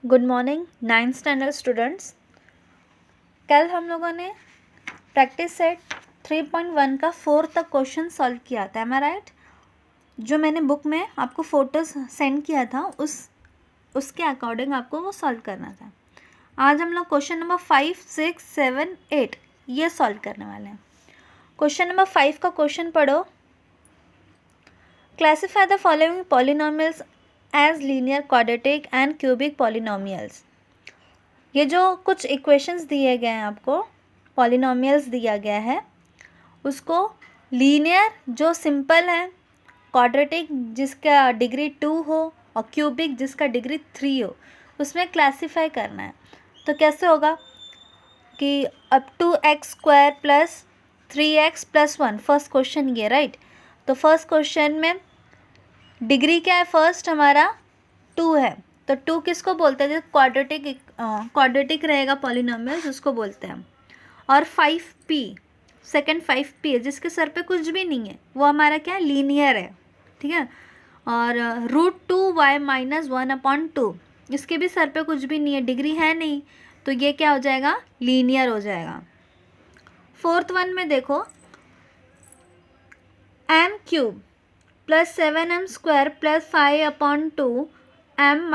Good morning 9th standard students. कल हम लोगों ने प्रैक्टिस सेट 3.1 का 4 तक क्वेश्चन सॉल्व किया था। एम आई राइट? जो मैंने बुक में आपको फ़ोटोज़ सेंड किया था उसके अकॉर्डिंग आपको वो सॉल्व करना था। आज हम लोग क्वेश्चन नंबर 5, 6, 7, 8 ये सॉल्व करने वाले हैं। क्वेश्चन नंबर 5 का क्वेश्चन पढ़ो। Classify the following polynomials as linear, quadratic and cubic polynomials. ये जो कुछ इक्वेशंस दिए गए हैं आपको, पॉलिनोमियल्स दिया गया है, उसको लीनियर जो सिंपल है, क्वाड्रेटिक जिसका डिग्री 2 हो और क्यूबिक जिसका डिग्री 3 हो, उसमें क्लासीफाई करना है। तो कैसे होगा कि up to X square plus 3x plus 1, first question ये राइट। तो फर्स्ट क्वेश्चन में डिग्री क्या है? फर्स्ट हमारा 2 है, तो 2 किसको बोलते हैं? जो क्वाड्रेटिक रहेगा पॉलिनोमियल्स उसको बोलते हैं। और 5p, सेकंड 5p है जिसके सर पे कुछ भी नहीं है, वो हमारा क्या है? लीनियर है, ठीक है। और √2y - 1/2, इसके भी सर पे कुछ भी नहीं है, डिग्री है नहीं, तो ये क्या हो जाएगा? लीनियर हो जाएगा। फोर्थ वन में देखो, m³ plus 7m² plus 5/2 m -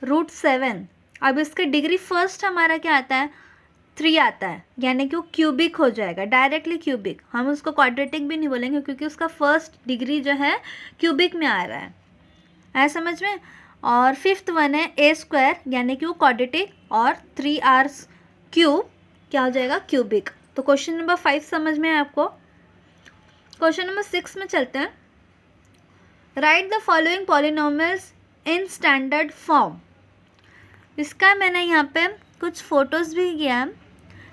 √7। अब इसका डिग्री फर्स्ट हमारा क्या आता है? 3 आता है, यानी कि वो क्यूबिक हो जाएगा, डायरेक्टली क्यूबिक। हम उसको क्वाड्रेटिक भी नहीं बोलेंगे क्योंकि उसका फर्स्ट डिग्री जो है क्यूबिक में आ रहा है समझ में। और फिफ्थ वन है a², यानी कि वो क्वाड्रेटिक, और 3r³ क्या हो जाएगा? क्यूबिक। तो क्वेश्चन नंबर 5 समझ में है आपको। क्वेश्चन नंबर 6 में चलते हैं। Right the following polynomials in standard form. इसका मैंने यहाँ पे कुछ फोटोज़ भी किया है।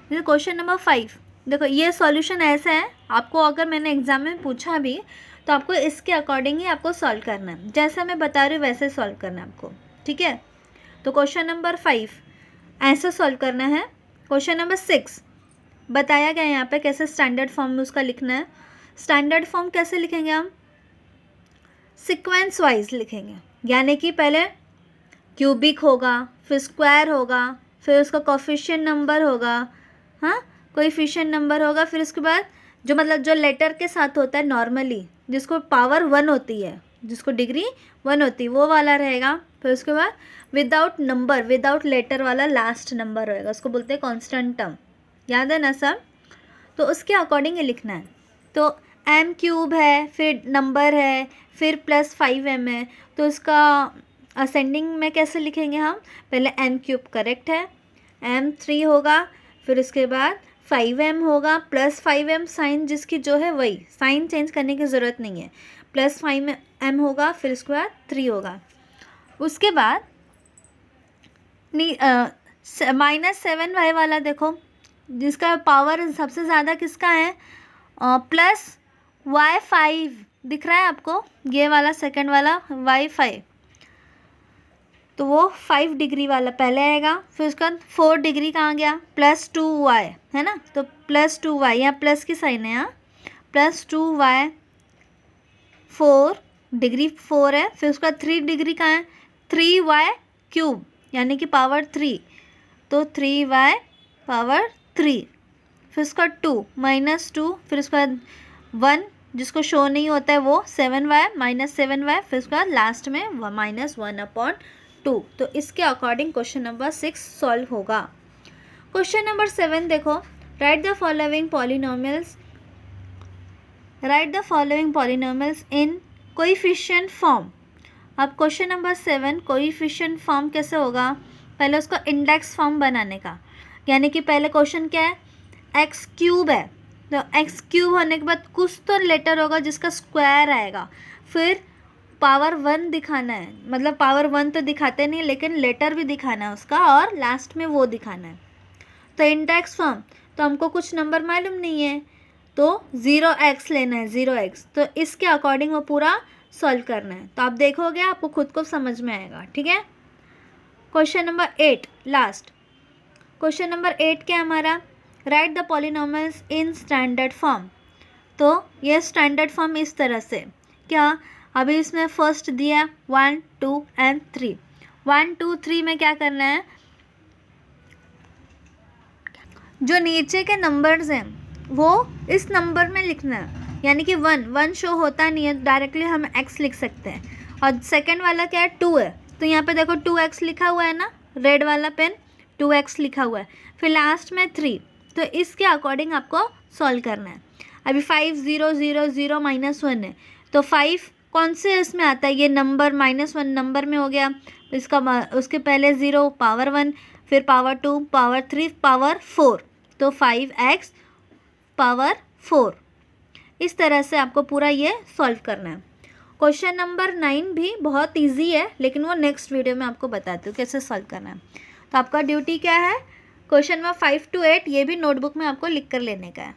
जैसे क्वेश्चन नंबर 5 देखो, ये सॉल्यूशन ऐसा है, आपको अगर मैंने एग्जाम में पूछा भी तो आपको इसके अकॉर्डिंग ही आपको सॉल्व करना है, जैसा मैं बता रही हूँ वैसे सॉल्व करना है आपको, ठीक है। तो क्वेश्चन नंबर 5 ऐसा सॉल्व करना है। क्वेश्चन नंबर 6 बताया गया है यहाँ पे कैसे स्टैंडर्ड फॉर्म में उसका लिखना है। स्टैंडर्ड फॉर्म कैसे लिखेंगे हम? सीक्वेंस वाइज लिखेंगे, यानी कि पहले क्यूबिक होगा, फिर स्क्वायर होगा, फिर उसका कोफिशिएंट नंबर होगा, हाँ कोएफिशिएंट नंबर होगा, फिर उसके बाद जो मतलब जो लेटर के साथ होता है नॉर्मली, जिसको पावर 1 होती है, जिसको डिग्री 1 होती है, वो वाला रहेगा। फिर उसके बाद विदाउट नंबर, विदाउट लेटर वाला लास्ट नंबर रहेगा, उसको बोलते हैं कांस्टेंट टर्म। याद है ना सब? तो उसके अकॉर्डिंग ये लिखना है। तो m³ है, फिर नंबर है, फिर प्लस 5m है, तो उसका असेंडिंग में कैसे लिखेंगे हम? पहले m³ करेक्ट है, m3 होगा, फिर उसके बाद 5m होगा, प्लस 5m साइन जिसकी जो है वही, साइन चेंज करने की ज़रूरत नहीं है, प्लस 5m होगा, फिर उसके बाद 3 होगा। उसके बाद -7y वाला देखो, जिसका पावर सबसे ज़्यादा किसका है? प्लस y5 दिख रहा है आपको, ये वाला सेकंड वाला y5, तो वो 5 डिग्री वाला पहले आएगा। फिर उसका 4 डिग्री कहाँ गया? प्लस 2y है ना, तो प्लस 2y, यहाँ प्लस की साइन है, यहाँ प्लस 2y, 4 डिग्री 4 है। फिर उसका 3 डिग्री कहाँ है? 3y³ यानी कि पावर 3, तो 3y पावर 3। फिर उसका 2 -2, फिर उसका 1 जिसको शो नहीं होता है वो 7y -7y, फिर उसका लास्ट में -1/2। तो इसके अकॉर्डिंग क्वेश्चन नंबर 6 सॉल्व होगा। क्वेश्चन नंबर 7 देखो, right the following polynomials, right the following polynomials in coefficient form. अब क्वेश्चन नंबर 7 कोएफिशिएंट फॉर्म कैसे होगा? पहले उसका इंडेक्स फॉर्म बनाने का, यानी कि पहले क्वेश्चन क्या है? x³ है, तो x³ होने के बाद कुछ तो लेटर होगा जिसका स्क्वायर आएगा, फिर पावर 1 दिखाना है, मतलब पावर 1 तो दिखाते नहीं लेकिन लेटर भी दिखाना है उसका, और लास्ट में वो दिखाना है। तो इंडेक्स फॉर्म, तो हमको कुछ नंबर मालूम नहीं है, तो 0x लेना है, 0x, तो इसके अकॉर्डिंग वो पूरा सॉल्व करना है। तो आप देखोगे आपको खुद को समझ में आएगा, ठीक है। Question number 8 last. Question number 8 क्या है हमारा? Right the polynomials in standard form. तो ये स्टैंडर्ड फॉर्म इस तरह से, क्या अभी इसमें फर्स्ट दिया 1, 2 एंड 3, 1 2 3 में क्या करना है, जो नीचे के नंबर्स हैं वो इस नंबर में लिखना है, यानी कि 1 शो होता नहीं है, डायरेक्टली हम x लिख सकते हैं। और सेकंड वाला क्या है, 2 है, तो यहाँ पे देखो 2x लिखा हुआ है ना, रेड वाला पेन 2x लिखा हुआ है। फिर लास्ट में 3, तो इसके अकॉर्डिंग आपको सॉल्व करना है। अभी 5 0 0 0 -1 है, तो 5 कौन से इसमें आता है, ये नंबर -1 नंबर में हो गया, इसका उसके पहले 0 पावर 1, फिर पावर 2 पावर 3 पावर 4, तो 5x पावर 4। इस तरह से आपको पूरा ये सॉल्व करना है। क्वेश्चन नंबर 9 भी बहुत इजी है, लेकिन वो नेक्स्ट वीडियो में आपको बताती हूँ कैसे सॉल्व करना है। तो आपका ड्यूटी क्या है, क्वेश्चन नंबर 5 to 8 ये भी नोटबुक में आपको लिख कर लेने का है।